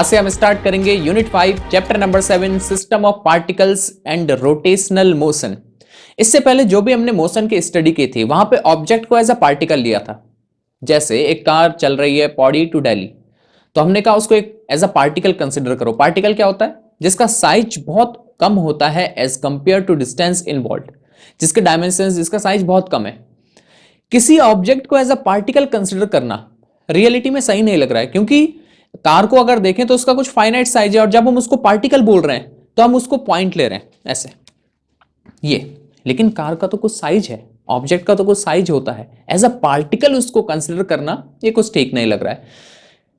आज से हम स्टार्ट करेंगे unit 5 chapter number 7 system of particles and rotational motion. इससे पहले जो भी हमने मोशन की स्टडी की थी वहां पे ऑब्जेक्ट को एज अ पार्टिकल लिया था। जैसे एक कार चल रही है पौड़ी टू दिल्ली, तो हमने कहा उसको एक एज अ पार्टिकल कंसिडर करो। पार्टिकल क्या होता है? जिसका साइज बहुत कम होता है as compare to distance involve, जिसके डायमेंशन, जिसका साइज बहुत कम है। किसी ऑब्जेक्ट को एज अ पार्टिकल कंसिडर करना रियलिटी में सही नहीं लग रहा है, क्योंकि कार को अगर देखें तो उसका कुछ फाइनाइट साइज है और जब हम उसको पार्टिकल बोल रहे हैं तो हम उसको पॉइंट ले रहे हैं ऐसे ये। लेकिन कार का तो कुछ साइज है, ऑब्जेक्ट का तो कुछ साइज होता है, एज अ पार्टिकल उसको कंसिडर करना ये कुछ ठीक नहीं लग रहा है।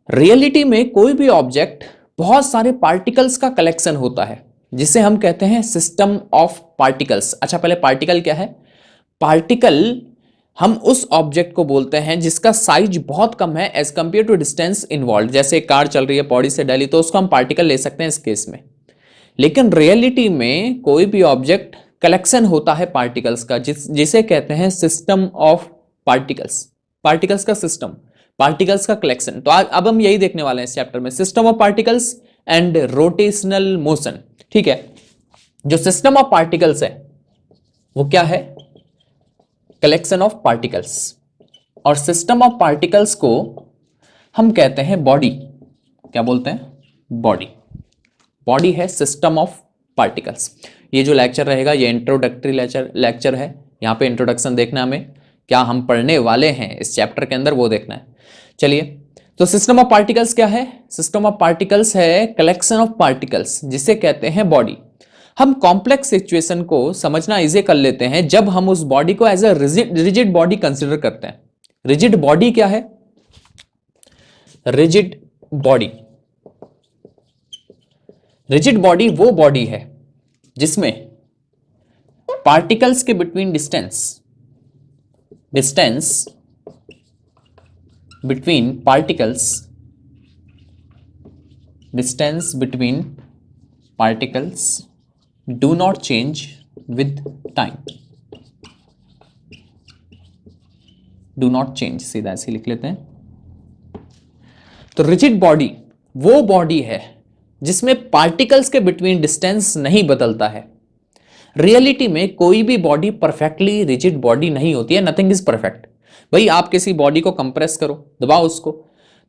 रियलिटी में कोई भी ऑब्जेक्ट बहुत सारे पार्टिकल्स का कलेक्शन होता है, जिसे हम कहते हैं सिस्टम ऑफ पार्टिकल्स। अच्छा, पहले पार्टिकल क्या है? पार्टिकल हम उस ऑब्जेक्ट को बोलते हैं जिसका साइज बहुत कम है as compare to distance involve. जैसे कार चल रही है पौड़ी से दिल्ली, तो उसको हम पार्टिकल ले सकते हैं इस केस में। लेकिन रियलिटी में कोई भी ऑब्जेक्ट कलेक्शन होता है पार्टिकल्स का, जिसे कहते हैं सिस्टम ऑफ पार्टिकल्स। पार्टिकल्स का सिस्टम, पार्टिकल्स का कलेक्शन। तो अब हम यही देखने वाले हैं इस चैप्टर में, system of particles and rotational motion. ठीक है, जो सिस्टम ऑफ पार्टिकल्स है वो क्या है? Collection of particles. और सिस्टम ऑफ पार्टिकल्स को हम कहते हैं बॉडी। क्या बोलते हैं? बॉडी। बॉडी है सिस्टम ऑफ पार्टिकल्स। ये जो लेक्चर रहेगा ये इंट्रोडक्टरी लेक्चर है। यहां पे इंट्रोडक्शन देखना, हमें क्या हम पढ़ने वाले हैं इस चैप्टर के अंदर वो देखना है। चलिए, तो सिस्टम ऑफ पार्टिकल्स क्या है? सिस्टम ऑफ पार्टिकल्स है कलेक्शन ऑफ पार्टिकल्स, जिसे कहते हैं बॉडी। हम कॉम्प्लेक्स सिचुएशन को समझना इजी कर लेते हैं जब हम उस बॉडी को as a rigid body consider करते हैं। रिजिड बॉडी क्या है? रिजिड बॉडी, रिजिड बॉडी वो बॉडी है जिसमें पार्टिकल्स के between distance between particles do not change with time। do not change, सीधा ऐसे लिख लेते हैं। तो रिजिड बॉडी वो बॉडी है जिसमें पार्टिकल्स के बिटवीन डिस्टेंस नहीं बदलता है। रियलिटी में कोई भी बॉडी परफेक्टली रिजिड बॉडी नहीं होती है, नथिंग इज परफेक्ट। भाई आप किसी बॉडी को कंप्रेस करो, दबाओ उसको,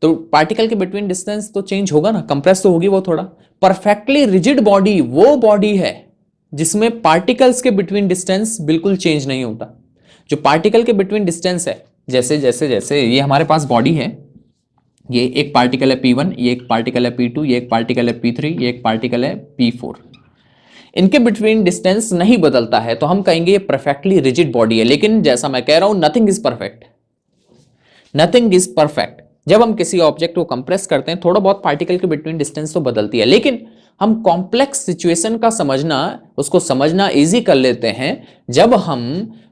तो पार्टिकल के बिटवीन डिस्टेंस तो चेंज होगा ना, कंप्रेस तो होगी वो थोड़ा। परफेक्टली रिजिड बॉडी वो बॉडी है जिसमें पार्टिकल्स के बिटवीन डिस्टेंस बिल्कुल चेंज नहीं होता। जो पार्टिकल के बिटवीन डिस्टेंस है, जैसे जैसे जैसे ये हमारे पास बॉडी है, ये एक पार्टिकल है P1, ये एक पार्टिकल है P2, ये एक पार्टिकल है P3, ये एक पार्टिकल है P4। इनके बिटवीन डिस्टेंस नहीं बदलता है तो हम कहेंगे ये परफेक्टली रिजिड बॉडी है। लेकिन जैसा मैं कह रहा हूं, nothing is perfect, nothing is perfect. जब हम किसी ऑब्जेक्ट को कंप्रेस करते हैं, थोड़ा बहुत पार्टिकल के बिटवीन डिस्टेंस तो बदलती है, लेकिन हम कॉम्प्लेक्स सिचुएशन का उसको समझना इजी कर लेते हैं जब हम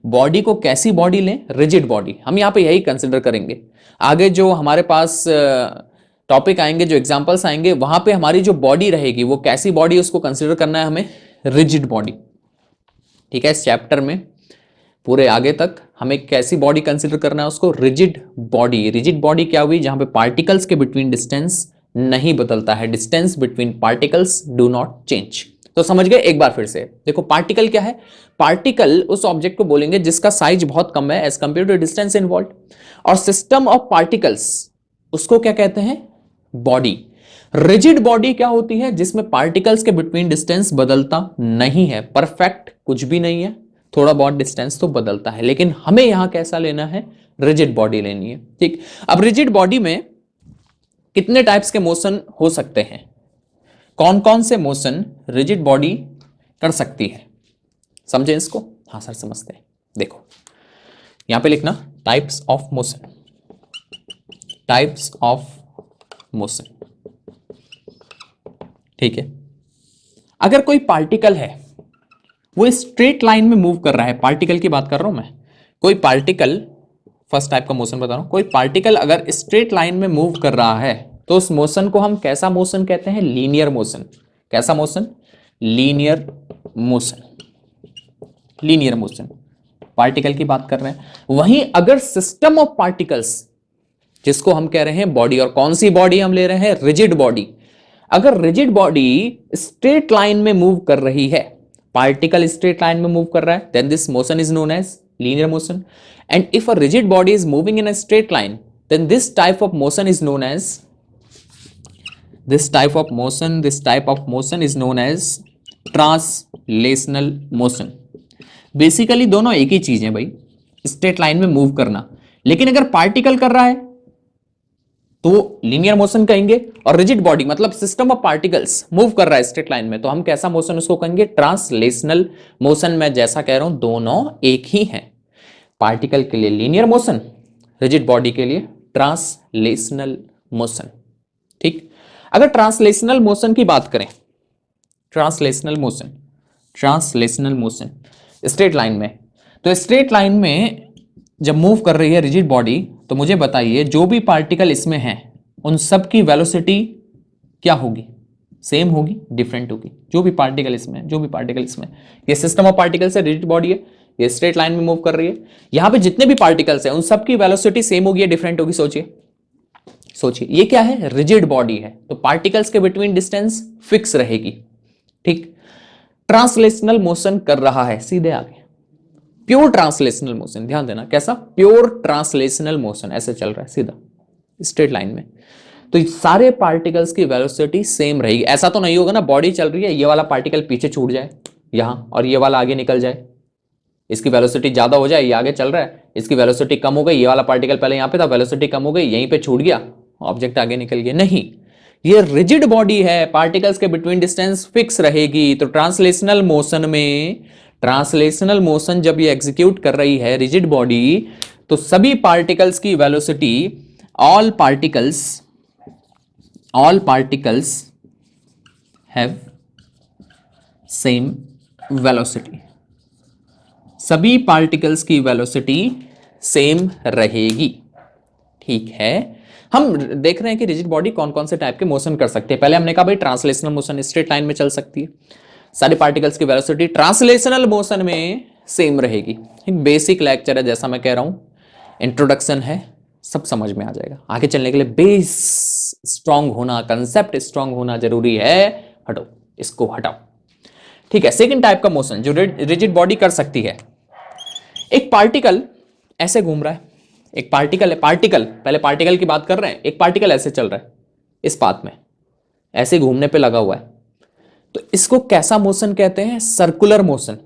बॉडी को कैसी बॉडी लें? Rigid body. हम यहां पे यही कंसिडर करेंगे। आगे जो हमारे पास टॉपिक आएंगे, जो एग्जांपल्स आएंगे, वहां पे हमारी जो बॉडी रहेगी वो कैसी बॉडी, उसको कंसिडर करना है हमें रिजिड बॉडी। ठीक है, इस चैप्टर में पूरे आगे तक हमें कैसी बॉडी कंसिडर करना है? उसको रिजिड बॉडी। रिजिड बॉडी क्या हुई? जहां पे पार्टिकल्स के बिटवीन डिस्टेंस नहीं बदलता है, distance between particles do not change. तो समझ गए? एक बार फिर से देखो, पार्टिकल क्या है? पार्टिकल उस ऑब्जेक्ट को बोलेंगे जिसका साइज बहुत कम है as compare to distance involve. और सिस्टम ऑफ पार्टिकल्स उसको क्या कहते हैं? बॉडी। रिजिड बॉडी क्या होती है? जिसमें पार्टिकल्स के बिटवीन डिस्टेंस बदलता नहीं है, परफेक्ट कुछ भी नहीं है, थोड़ा बहुत डिस्टेंस तो बदलता है। लेकिन हमें यहां कैसा लेना है? रिजिड बॉडी लेनी है। ठीक, अब रिजिड बॉडी में कितने टाइप्स के मोशन हो सकते हैं? कौन कौन से मोशन रिजिड बॉडी कर सकती है? समझे इसको? हाँ सर समझते हैं। देखो यहां पे लिखना types of motion, types of motion. ठीक है, अगर कोई पार्टिकल है वो स्ट्रेट लाइन में मूव कर रहा है, पार्टिकल की बात कर रहा हूं मैं, कोई पार्टिकल, फर्स्ट टाइप का मोशन बता रहा हूं, कोई पार्टिकल अगर स्ट्रेट लाइन में मूव कर रहा है तो उस मोशन को हम कैसा मोशन कहते हैं? Linear motion. कैसा motion? Linear motion. Linear motion, particle की बात कर रहे हैं। वहीं अगर सिस्टम ऑफ पार्टिकल्स, जिसको हम कह रहे हैं बॉडी, और कौन सी बॉडी हम ले रहे हैं? Rigid body. अगर रिजिड बॉडी स्ट्रेट लाइन में मूव कर रही है, पार्टिकल स्ट्रेट लाइन में मूव कर रहा है, then this motion is known as linear motion. And if a rigid body is moving in a straight line, then this type of motion is known as translational motion. Basically दोनों एक ही चीज है भाई, straight line में move करना. लेकिन अगर particle कर रहा है तो लीनियर मोशन कहेंगे, और रिजिड बॉडी मतलब सिस्टम ऑफ पार्टिकल्स मूव कर रहा है स्ट्रेट लाइन में, तो हम कैसा मोशन उसको कहेंगे? Translational motion. मैं जैसा कह रहा हूं दोनों एक ही हैं. पार्टिकल के लिए लीनियर मोशन, रिजिड बॉडी के लिए ट्रांसलेशनल मोशन. ठीक. अगर ट्रांसलेशनल मोशन की बात करें, ट्रांसलेशनल मोशन स्ट्रेट लाइन में, तो स्ट्रेट लाइन में जब मूव कर रही है रिजिड बॉडी, तो मुझे बताइए जो भी पार्टिकल इसमें हैं उन सब की वेलोसिटी क्या होगी? सेम होगी, डिफरेंट होगी? जो भी पार्टिकल इसमें, ये सिस्टम ऑफ पार्टिकल्स है, रिजिड बॉडी है, ये स्ट्रेट लाइन में मूव कर रही है. यहां पे जितने भी पार्टिकल्स हैं उन सब की वेलोसिटी सेम होगी या डिफरेंट होगी? सोचिए ये क्या है? रिजिड बॉडी है, तो पार्टिकल्स के बिटवीन डिस्टेंस फिक्स रहेगी. ठीक. ट्रांसलेशनल मोशन कर रहा है, सीधे आगे प्योर ट्रांसलेशनल मोशन. ध्यान देना, कैसा? Pure translational motion. ऐसे चल रहा है सीधा स्ट्रेट लाइन में, तो सारे पार्टिकल्स की वेलोसिटी सेम रहेगी. ऐसा तो नहीं होगा ना बॉडी चल रही है, ये वाला पार्टिकल पीछे छूट जाए यहां और ये वाला आगे निकल जाए, इसकी वेलोसिटी ज्यादा हो जाए, ये आगे चल रहा है, इसकी वेलोसिटी कम हो गई, ये वाला पार्टिकल पहले यहां पे था, वेलोसिटी कम हो गई, यहीं पे छूट गया, ऑब्जेक्ट आगे निकल गया. नहीं, ये रिजिड बॉडी है, पार्टिकल्स के बिटवीन डिस्टेंस फिक्स रहेगी. तो ट्रांसलेशनल मोशन जब ये एग्जीक्यूट कर रही है रिजिड बॉडी, तो सभी पार्टिकल्स की velocity, all particles have same velocity. सभी पार्टिकल्स की वेलोसिटी सेम रहेगी. ठीक है. हम देख रहे हैं कि रिजिड बॉडी कौन कौन से टाइप के मोशन कर सकते हैं. पहले हमने कहा भाई ट्रांसलेशनल मोशन स्ट्रेट लाइन में चल सकती है, सारे पार्टिकल्स की वेलोसिटी ट्रांसलेशनल मोशन में सेम रहेगी. एक बेसिक लेक्चर है, जैसा मैं कह रहा हूं, इंट्रोडक्शन है, सब समझ में आ जाएगा. आगे चलने के लिए बेस स्ट्रांग होना, कंसेप्ट स्ट्रांग होना जरूरी है. हटो, इसको हटाओ. ठीक है. सेकेंड टाइप का मोशन जो रिजिड बॉडी कर सकती है, एक पार्टिकल ऐसे घूम रहा है, एक पार्टिकल है, पहले पार्टिकल की बात कर रहे हैं. एक पार्टिकल ऐसे चल रहा है इस पाथ में, ऐसे घूमने पे लगा हुआ है, तो इसको कैसा मोशन कहते हैं? Circular motion.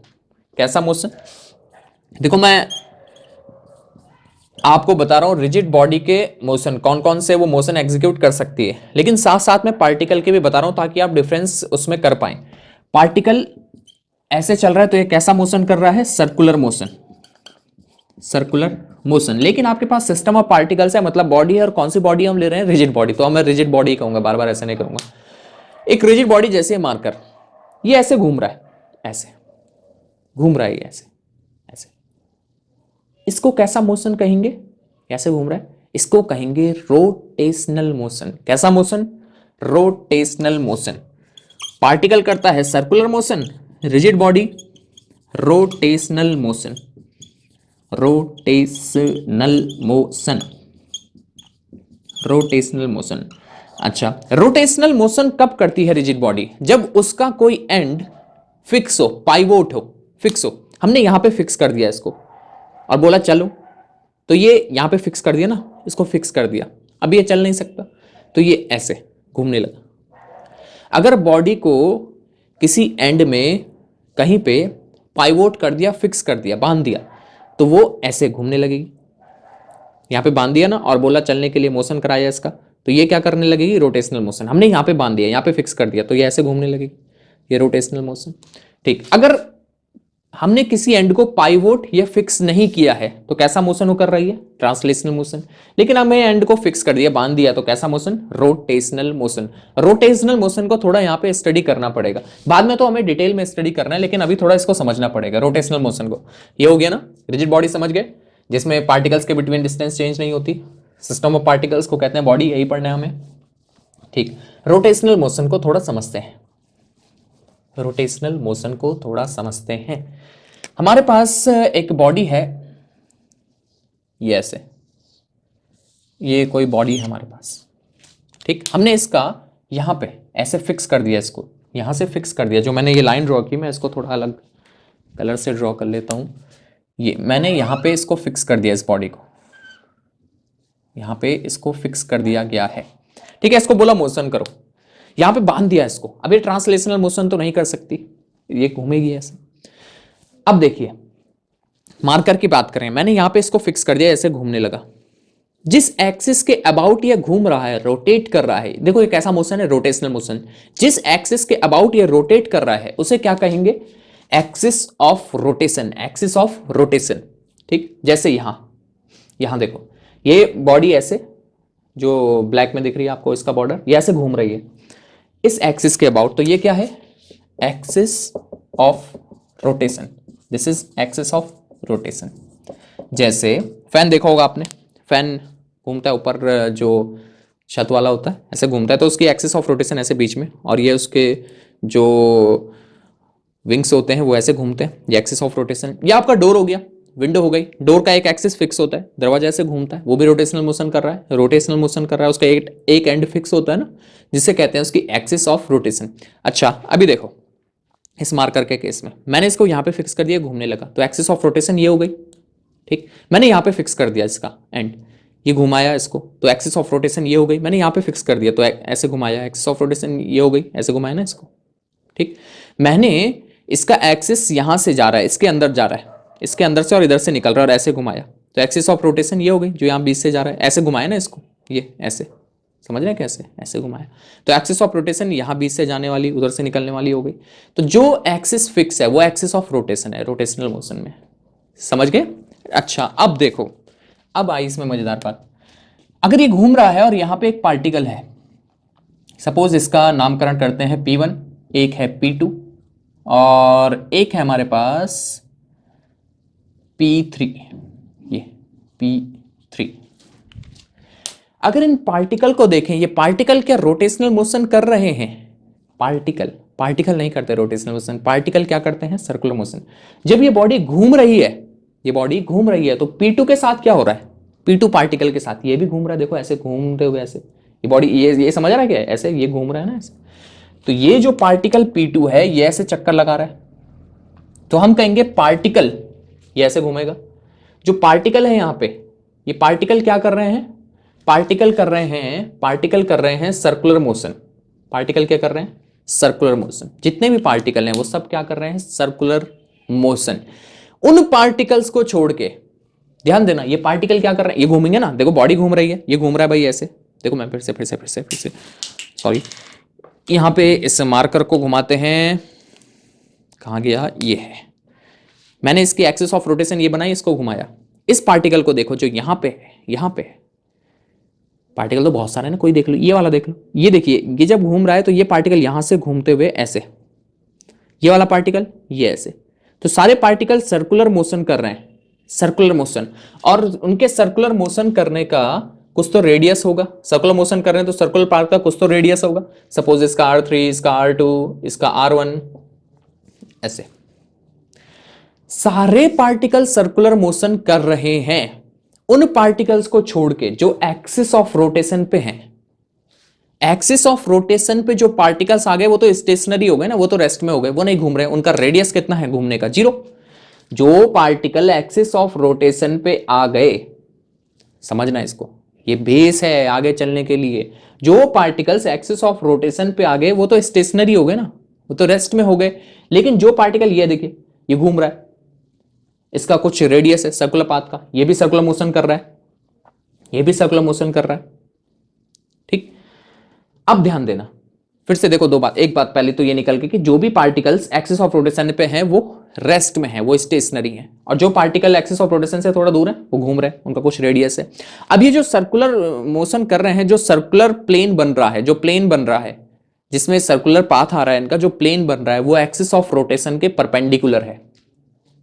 कैसा मोशन? देखो मैं आपको बता रहा हूं रिजिड बॉडी के मोशन कौन कौन से वो मोशन एग्जीक्यूट कर सकती है, लेकिन साथ साथ में पार्टिकल के भी बता रहा हूं ताकि आप डिफरेंस उसमें कर पाए. पार्टिकल ऐसे चल रहा है तो ये कैसा मोशन कर रहा है? Circular motion. लेकिन आपके पास सिस्टम ऑफ पार्टिकल्स है, मतलब बॉडी है, और कौन सी बॉडी हम ले रहे हैं? Rigid body. तो मैं रिजिड बॉडी कहूंगा, बार बार ऐसे नहीं कहूंगा. एक रिजिड बॉडी जैसे मार्कर, ये ऐसे घूम रहा है, ऐसे घूम रहा है, ये ऐसे ऐसे. इसको कैसा मोशन कहेंगे? कैसे घूम रहा है, इसको कहेंगे रोटेशनल मोशन. कैसा मोशन? Rotational motion. पार्टिकल करता है circular motion, rigid body rotational motion. अच्छा, रोटेशनल मोशन कब करती है रिजिड बॉडी? जब उसका कोई एंड फिक्स हो, पाइवोट हो, फिक्स हो. हमने यहां पे फिक्स कर दिया इसको और बोला चलो, तो ये यहां पे फिक्स कर दिया ना, इसको फिक्स कर दिया, अब ये चल नहीं सकता, तो ये ऐसे घूमने लगा. अगर बॉडी को किसी एंड में कहीं पे पाइवोट कर दिया, फिक्स कर दिया, बांध दिया, तो वो ऐसे घूमने लगेगी. यहां पे बांध दिया ना और बोला चलने के लिए मोशन कराया इसका, तो ये क्या करने लगेगी? Rotational motion. हमने यहां पे बांध दिया, यहां पे फिक्स कर दिया, तो ये ऐसे घूमने लगेगी, ये रोटेशनल मोशन. ठीक. अगर हमने किसी एंड को पाइवोट या फिक्स नहीं किया है तो कैसा मोशन वो कर रही है? Translational motion. लेकिन हमने एंड को फिक्स कर दिया, बांध दिया, तो कैसा motion? Rotational motion. Rotational motion को थोड़ा यहां पे स्टडी करना पड़ेगा, बाद में तो हमें डिटेल में स्टडी करना है, लेकिन अभी थोड़ा इसको समझना पड़ेगा रोटेशनल मोशन को. ये हो गया ना, रिजिड बॉडी समझ गए, जिसमें पार्टिकल्स के बिटवीन डिस्टेंस चेंज नहीं होती, सिस्टम ऑफ पार्टिकल्स को कहते हैं बॉडी, यही पढ़ना है हमें. ठीक. रोटेशनल मोशन को थोड़ा समझते हैं. रोटेशनल मोशन को थोड़ा समझते हैं. हमारे पास एक बॉडी है, ये ऐसे, ये कोई बॉडी है हमारे पास. ठीक. हमने इसका यहां पे ऐसे फिक्स कर दिया इसको, यहां से फिक्स कर दिया। जो मैंने ये लाइन ड्रॉ की, मैं इसको थोड़ा अलग कलर से ड्रॉ कर लेता हूं। ये मैंने यहां पे इसको फिक्स कर दिया, इस बॉडी को यहां पे इसको फिक्स कर दिया गया है, ठीक है। इसको बोला मोशन करो, यहां पे बांध दिया इसको। अब ये ट्रांसलेशनल मोशन तो नहीं कर सकती, ये घूमेगी ऐसे। अब देखिए मार्कर की बात करें, मैंने यहां पे इसको फिक्स कर दिया, ऐसे घूमने लगा। जिस एक्सिस के अबाउट ये घूम रहा है, रोटेट कर रहा है, देखो ये कैसा मोशन है, रोटेशनल मोशन। जिस एक्सिस के अबाउट ये रोटेट कर रहा है उसे क्या कहेंगे, axis of rotation, axis of rotation, ठीक। जैसे यहां देखो ये बॉडी ऐसे, जो ब्लैक में दिख रही है आपको इसका बॉर्डर, ये ऐसे घूम रही है इस एक्सिस के अबाउट, तो ये क्या है, axis of rotation, this is axis of rotation. जैसे फैन देखा होगा आपने, फैन घूमता है ऊपर, जो छत वाला होता है ऐसे घूमता है, तो उसकी एक्सिस ऑफ रोटेशन ऐसे बीच में, और ये उसके जो विंग्स होते हैं वो ऐसे घूमते हैं, ये एक्सिस ऑफ रोटेशन। ये आपका डोर हो गया, विंडो हो गई, डोर का एक एक्सिस फिक्स होता है, दरवाजा ऐसे घूमता है, वो भी रोटेशनल मोशन कर रहा है, रोटेशनल मोशन कर रहा है, उसका एक एंड फिक्स होता है ना, जिसे कहते हैं उसकी एक्सिस ऑफ रोटेशन। अच्छा अभी देखो इस मार्कर के केस में मैंने इसको यहां पे फिक्स कर दिया, घूमने लगा, तो एक्सिस ऑफ रोटेशन ये हो गई, ठीक। मैंने यहां पे फिक्स कर दिया इसका एंड, ये घुमाया इसको, तो एक्सिस ऑफ रोटेशन ये हो गई। मैंने यहां पे फिक्स कर दिया तो ऐसे घुमाया, एक्सिस ऑफ रोटेशन ये हो गई, ऐसे घुमाया ना इसको, ठीक। मैंने इसका एक्सिस यहां से जा रहा है, इसके अंदर जा रहा है, इसके अंदर से और इधर से निकल रहा है, और ऐसे घुमाया, तो एक्सिस ऑफ रोटेशन ये हो गई, जो यहाँ बीच से जा रहा है, ऐसे घुमाया ना इसको, ये ऐसे, समझ रहे हैं कैसे, ऐसे घुमाया, तो एक्सिस ऑफ रोटेशन यहाँ बीच से जाने वाली, उधर से निकलने वाली हो गई। तो जो एक्सिस फिक्स है वो एक्सिस ऑफ रोटेशन है, रोटेशनल मोशन में, समझ गए। अच्छा अब देखो, अब आई इसमें मजेदार बात, अगर ये घूम रहा है और यहाँ पे एक पार्टिकल है, सपोज इसका नामकरण करते हैं P1, एक है P2 और एक है हमारे पास P3, ये P3। अगर इन पार्टिकल को देखें, ये पार्टिकल क्या रोटेशनल मोशन कर रहे हैं, पार्टिकल नहीं करते रोटेशनल मोशन, पार्टिकल क्या करते हैं, सर्कुलर मोशन। जब ये बॉडी घूम रही है, ये बॉडी घूम रही है, तो P2 के साथ क्या हो रहा है, P2 पार्टिकल के साथ ये भी घूम रहा है, देखो ऐसे घूमते हुए, ऐसे ये बॉडी, ये समझ रहा है क्या, ऐसे ये घूम रहा है ना ऐसे। तो ये जो पार्टिकल P2 है ये ऐसे चक्कर लगा रहा है, तो हम कहेंगे पार्टिकल ये ऐसे घूमेगा। जो पार्टिकल है यहां पे, ये पार्टिकल क्या कर रहे हैं, पार्टिकल कर रहे हैं सर्कुलर मोशन। पार्टिकल क्या कर रहे हैं, सर्कुलर मोशन। जितने भी पार्टिकल हैं वो सब क्या कर रहे हैं, सर्कुलर मोशन। उन पार्टिकल्स को छोड़ के, ध्यान देना, ये पार्टिकल क्या कर रहे हैं, ये घूमेंगे ना, देखो बॉडी घूम रही है, ये घूम रहा है भाई ऐसे, देखो मैं फिर से सॉरी, यहां पे इस मार्कर को घुमाते हैं, कहां गया, ये है, मैंने इसकी एक्सिस ऑफ रोटेशन ये बनाई, इसको घुमाया। इस पार्टिकल को देखो जो यहां पे है, पार्टिकल तो बहुत सारे ना, कोई देख लो, ये वाला देख लो, ये देखिए, ये जब घूम रहा है तो ये पार्टिकल यहां से घूमते हुए ऐसे, ये वाला पार्टिकल ये ऐसे, तो सारे पार्टिकल सर्कुलर मोशन कर रहे हैं, सर्कुलर मोशन। और उनके सर्कुलर मोशन करने का कुछ तो रेडियस होगा, सर्कुलर मोशन कर रहे हैं तो सर्कुलर पार्ट का कुछ तो रेडियस होगा, सपोज इसका R3, इसका R2, इसका R1, ऐसे सारे पार्टिकल सर्कुलर मोशन कर रहे हैं। उन पार्टिकल्स को छोड़ के जो एक्सिस ऑफ रोटेशन पे हैं, एक्सिस ऑफ रोटेशन पे जो पार्टिकल्स आ गए वो तो स्टेशनरी हो गए ना, वो तो रेस्ट में हो गए, वो नहीं घूम रहे हैं, उनका रेडियस कितना है घूमने का, 0। जो पार्टिकल एक्सिस ऑफ रोटेशन पे आ गए, समझना इसको, ये बेस है आगे चलने के लिए। जो पार्टिकल्स एक्सिस ऑफ रोटेशन पे आ गए वो तो स्टेशनरी हो गए ना, वो तो रेस्ट में हो गए। लेकिन जो पार्टिकल ये देखिए ये घूम रहा है, इसका कुछ रेडियस है सर्कुलर पाथ का, ये भी सर्कुलर मोशन कर रहा है, ये भी सर्कुलर मोशन कर रहा है, ठीक। अब ध्यान देना, फिर से देखो दो बात, एक बात पहले तो ये निकल के कि जो भी पार्टिकल्स एक्सिस ऑफ रोटेशन पे हैं वो रेस्ट में है, वो स्टेशनरी है, और जो पार्टिकल एक्सिस ऑफ रोटेशन से थोड़ा दूर है वो घूम रहे हैं, उनका कुछ रेडियस है। अब ये जो सर्कुलर मोशन कर रहे हैं, जो सर्कुलर प्लेन बन रहा है, जो प्लेन बन रहा है जिसमें सर्कुलर पाथ आ रहा है, इनका जो प्लेन बन रहा है वो एक्सिस ऑफ रोटेशन के परपेंडिकुलर है,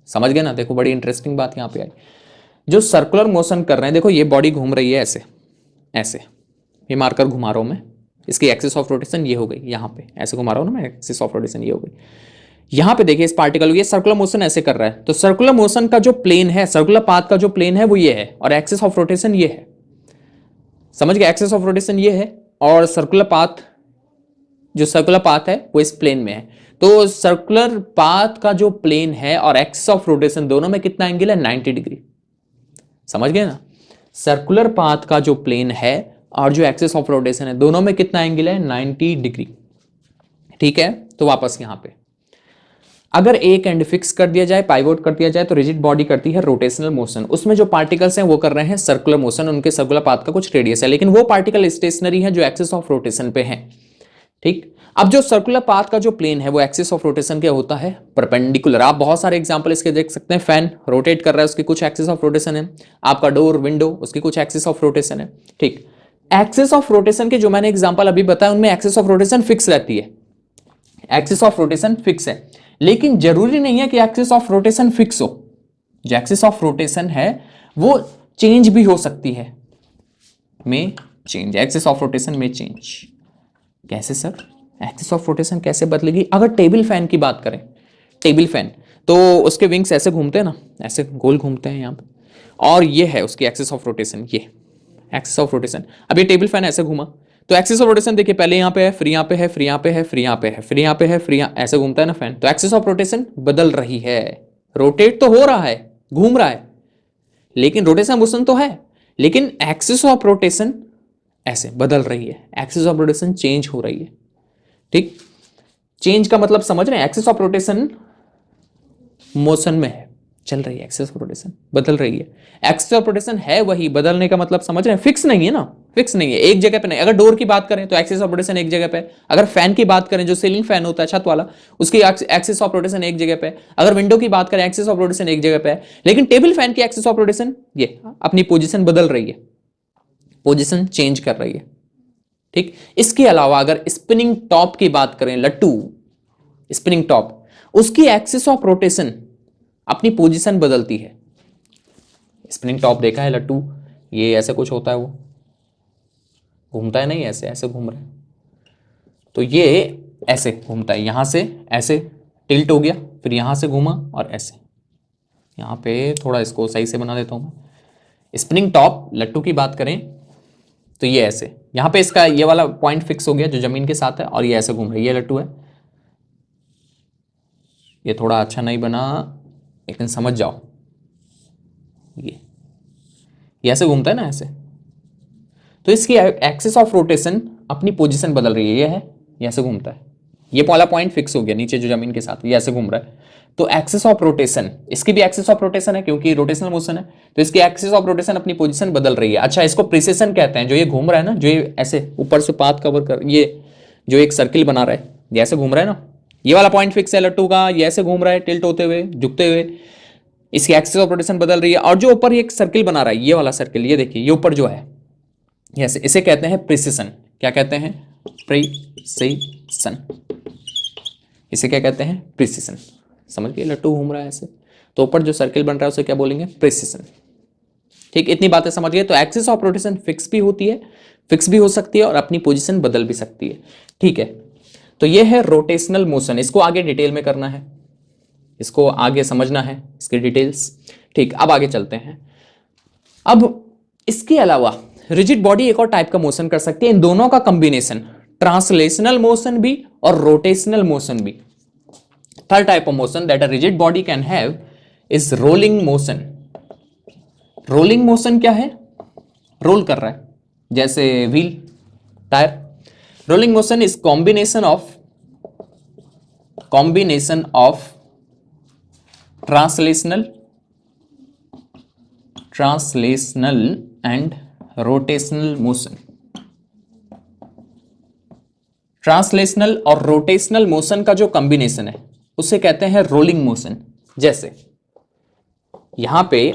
समझ गए ना। देखो बड़ी इंटरेस्टिंग बात यहां पे आई, जो सर्कुलर मोशन कर रहे हैं, देखो ये बॉडी घूम रही है ऐसे ऐसे, ये मार्कर घुमा रहा हूं मैं, इसकी एक्सिस ऑफ रोटेशन ये हो गई, यहां पे ऐसे घुमा रहा हूं ना मैं, एक्सिस ऑफ रोटेशन ये हो गई। यहां पे देखिए इस पार्टिकल ये सर्कुलर मोशन ऐसे कर रहा है, तो सर्कुलर मोशन का जो प्लेन है, सर्कुलर पाथ का जो प्लेन है वो ये है, और एक्सिस ऑफ रोटेशन ये है, समझ गए, एक्सिस ऑफ रोटेशन ये है और सर्कुलर पाथ जो सर्कुलर पाथ है वो इस प्लेन में है, तो सर्कुलर पाथ का जो प्लेन है और एक्सिस ऑफ रोटेशन दोनों में कितना एंगल है, 90 डिग्री। समझ गए ना, सर्कुलर पाथ का जो प्लेन है और जो एक्सिस ऑफ रोटेशन है दोनों में कितना एंगल है, 90 डिग्री। ठीक है, तो वापस यहां पे अगर एक एंड फिक्स कर दिया जाए, पाइवोट कर दिया जाए, तो रिजिड बॉडी करती है रोटेशनल मोशन। उसमें जो पार्टिकल्स हैं वो कर रहे हैं सर्कुलर मोशन, उनके सर्कुलर पाथ का कुछ रेडियस है, लेकिन वो पार्टिकल स्टेशनरी है जो एक्सिस ऑफ रोटेशन पे है। ठीक, अब जो सर्कुलर पाथ का जो प्लेन है वो एक्सिस ऑफ रोटेशन क्या होता है, परपेंडिकुलर। आप बहुत सारे एग्जांपल इसके देख सकते हैं, फैन रोटेट कर रहा है, उसकी कुछ एक्सिस ऑफ रोटेशन है। आपका डोर, विंडो, उसकी कुछ एक्सिस ऑफ रोटेशन है। ठीक, एक्सिस ऑफ रोटेशन के जो मैंने एग्जांपल अभी बताया उनमें एक्सिस ऑफ रोटेशन फिक्स रहती है, एक्सिस ऑफ रोटेशन फिक्स है, लेकिन जरूरी नहीं है कि एक्सिस ऑफ रोटेशन फिक्स हो। जो एक्सिस ऑफ रोटेशन है वो चेंज भी हो सकती है, में चेंज, एक्सिस ऑफ रोटेशन में चेंज। कैसे सर, एक्सिस ऑफ रोटेशन कैसे बदलेगी? अगर टेबल फैन की बात करें, टेबल फैन तो उसके विंग्स ऐसे घूमते हैं ना, ऐसे गोल घूमते हैं यहाँ पे, और ये है उसकी एक्सिस ऑफ रोटेशन, ये एक्सिस ऑफ रोटेशन। अब ये टेबल फैन ऐसे घूमा तो एक्सिस ऑफ रोटेशन देखिए, पहले यहाँ पे है, फिर यहाँ पे है, फिर यहाँ पे है, फिर यहाँ पे है, फिर यहाँ पे है, फिर यहाँ, ऐसे घूमता है ना फैन, तो एक्सिस ऑफ रोटेशन बदल रही है। रोटेट तो हो रहा है, घूम रहा है, लेकिन रोटेशन मोशन तो है, लेकिन एक्सिस ऑफ रोटेशन ऐसे बदल रही है, एक्सिस ऑफ रोटेशन चेंज हो रही है। ठीक, चेंज का मतलब समझ रहे हैं, एक्सिस ऑफ रोटेशन मोशन में है, चल रही है, एक्सिस ऑफ रोटेशन बदल रही है। एक्सिस ऑफ रोटेशन है वही, बदलने का मतलब समझ रहे हैं, फिक्स नहीं है ना, फिक्स नहीं है, एक जगह पे नहीं। अगर डोर की बात करें तो एक्सिस ऑफ रोटेशन एक जगह पे, अगर फैन की बात करें जो सीलिंग फैन होता है छत वाला, उसकी एक्सिस ऑफ रोटेशन एक जगह पे, अगर विंडो की बात करें एक्सिस ऑफ रोटेशन एक जगह पे है, लेकिन टेबल फैन की एक्सिस ऑफ रोटेशन ये अपनी पोजीशन बदल रही है, पोजीशन चेंज कर रही है। ठीक, इसके अलावा अगर स्पिनिंग टॉप की बात करें, लट्टू स्पिनिंग टॉप, उसकी एक्सिस ऑफ रोटेशन अपनी पोजीशन बदलती है। स्पिनिंग टॉप देखा है लट्टू, ये ऐसे कुछ होता है, वो घूमता है नहीं, ऐसे ऐसे घूम रहा है, तो ये ऐसे घूमता है, यहां से ऐसे टिल्ट हो गया, फिर यहां से घूमा और ऐसे, यहां पे थोड़ा इसको सही से बना देता हूं मैं। स्पिनिंग टॉप लट्टू की बात करें तो ये ऐसे, यहां पे इसका ये वाला पॉइंट फिक्स हो गया जो जमीन के साथ है, और ये ऐसे घूम रहा है, ये लट्टू है। ये थोड़ा अच्छा नहीं बना, लेकिन समझ जाओ, ये ऐसे घूमता है ना ऐसे, तो इसकी एक्सिस ऑफ रोटेशन अपनी पोजीशन बदल रही है, ये है, ये ऐसे घूमता है, ये वाला पॉइंट फिक्स हो गया नीचे जो जमीन के साथ, ये ऐसे घूम रहा है, तो एक्सिस ऑफ रोटेशन, इसकी भी एक्सिस ऑफ रोटेशन है क्योंकि रोटेशनल मोशन है, तो इसकी एक्सिस ऑफ रोटेशन अपनी पोजीशन बदल रही है। अच्छा, इसको प्रिसिशन कहते हैं, जो ये घूम रहा है ना, जो ये ऐसे ऊपर से पाथ कवर कर, ये जो एक सर्किल बना रहा है, ये ऐसे घूम रहा है ना, ये वाला पॉइंट फिक्स है लट्टू का, ये ऐसे घूम रहा है टिल्ट होते हुए, झुकते हुए, इसकी एक्सिस ऑफ रोटेशन बदल रही है। और जो ऊपर एक सर्किल बना रहा है, ये वाला सर्किल, ये देखिए, ये ऊपर जो है, यस, इसे कहते हैं प्रिसिशन। क्या कहते हैं? प्रिसिशन। इसे क्या कहते हैं? प्रिसिशन। समझ गए, लट्टू घूम रहा है ऐसे, तो ऊपर जो सर्किल बन रहा है उसे क्या बोलेंगे? प्रिसिशन। ठीक, इतनी बातें समझ गए। तो एक्सिस ऑफ रोटेशन फिक्स भी होती है, फिक्स भी हो सकती है, और अपनी पोजीशन बदल भी सकती है। ठीक है, तो ये है रोटेशनल मोशन। इसको आगे डिटेल में करना है, इसको आगे समझना है, इसकी डिटेल्स। ठीक, अब आगे चलते हैं। अब इसके अलावा रिजिड बॉडी एक और टाइप का मोशन कर सकती है, इन दोनों का कॉम्बिनेशन, ट्रांसलेशनल मोशन भी और रोटेशनल मोशन भी। Third type of motion that a rigid body can have is rolling motion. Rolling motion क्या है? रोल कर रहा है, जैसे wheel, tyre. Rolling motion is combination of translational and rotational motion. Translational और रोटेशनल मोशन का जो कॉम्बिनेशन है उसे कहते हैं रोलिंग मोशन। जैसे यहां पे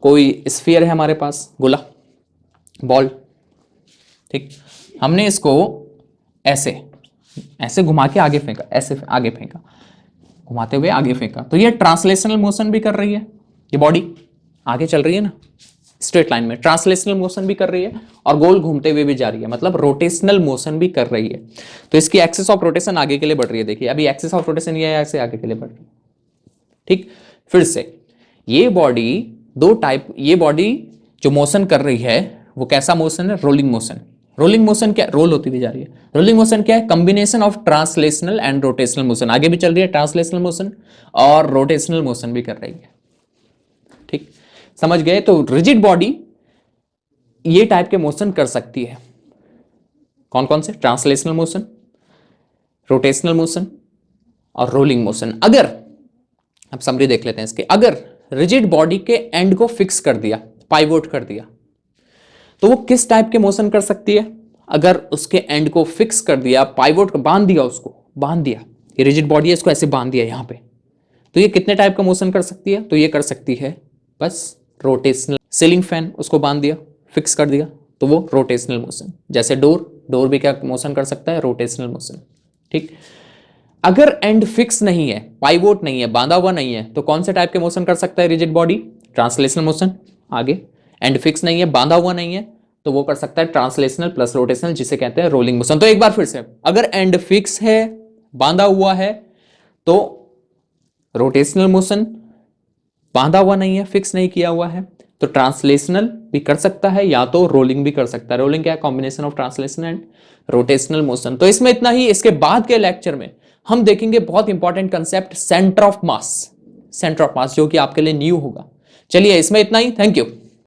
कोई स्फीयर है हमारे पास, गोला, बॉल, ठीक, हमने इसको ऐसे ऐसे घुमा के आगे फेंका, ऐसे आगे फेंका, घुमाते हुए आगे फेंका, तो ये ट्रांसलेशनल मोशन भी कर रही है, ये बॉडी आगे चल रही है ना स्ट्रेट लाइन में, ट्रांसलेशनल मोशन भी कर रही है और गोल घूमते हुए भी जा रही है, मतलब रोटेशनल मोशन भी कर रही है। तो इसकी एक्सिस ऑफ रोटेशन आगे के लिए बढ़ रही है। देखिए अभी एक्सिस ऑफ रोटेशन ये ऐसे आगे के लिए बढ़ रही है। ठीक, फिर से ये बॉडी दो टाइप, ये बॉडी जो मोशन कर रही है वो कैसा मोशन है? Rolling motion. रोलिंग मोशन क्या, रोल होती हुई जा रही है। रोलिंग मोशन क्या है? Combination of translational and rotational motion. आगे भी चल रही है ट्रांसलेशनल मोशन और रोटेशनल मोशन भी कर रही है। ठीक, समझ गए? तो रिजिड बॉडी ये टाइप के मोशन कर सकती है। कौन कौन से? ट्रांसलेशनल मोशन, रोटेशनल मोशन और रोलिंग मोशन। अगर, अब समरी देख लेते हैं इसके, अगर रिजिड बॉडी के एंड को फिक्स कर दिया, पाइवोट कर दिया, तो वो किस टाइप के मोशन कर सकती है? अगर उसके एंड को फिक्स कर दिया, पाइवोट बांध दिया, उसको बांध दिया, ये रिजिड बॉडी है, इसको ऐसे बांध दिया यहां पे, तो ये कितने टाइप का मोशन कर सकती है? तो ये कर सकती है बस रोटेशनल। सीलिंग फैन, उसको बांध दिया, फिक्स कर दिया, तो वो रोटेशनल मोशन। जैसे डोर, डोर भी क्या मोशन कर सकता है? Rotational motion. ठीक, अगर एंड फिक्स नहीं है, पाइवोट नहीं है, बांधा हुआ नहीं है, तो कौन से टाइप के मोशन कर सकता है रिजिड बॉडी? Translational motion. आगे एंड फिक्स नहीं है, बांधा हुआ नहीं है, तो वो कर सकता है ट्रांसलेशनल प्लस रोटेशनल, जिसे कहते हैं रोलिंग मोशन। तो एक बार फिर से, अगर एंड फिक्स है, बांधा हुआ है, तो रोटेशनल मोशन, बांधा हुआ नहीं है, फिक्स नहीं किया हुआ है, तो ट्रांसलेशनल भी कर सकता है, या तो रोलिंग भी कर सकता है। रोलिंग क्या है? Combination of translation and rotational motion. तो इसमें इतना ही। इसके बाद के लेक्चर में हम देखेंगे बहुत important concept, centre of mass. Centre of mass जो कि आपके लिए न्यू होगा। चलिए इसमें इतना ही। Thank you.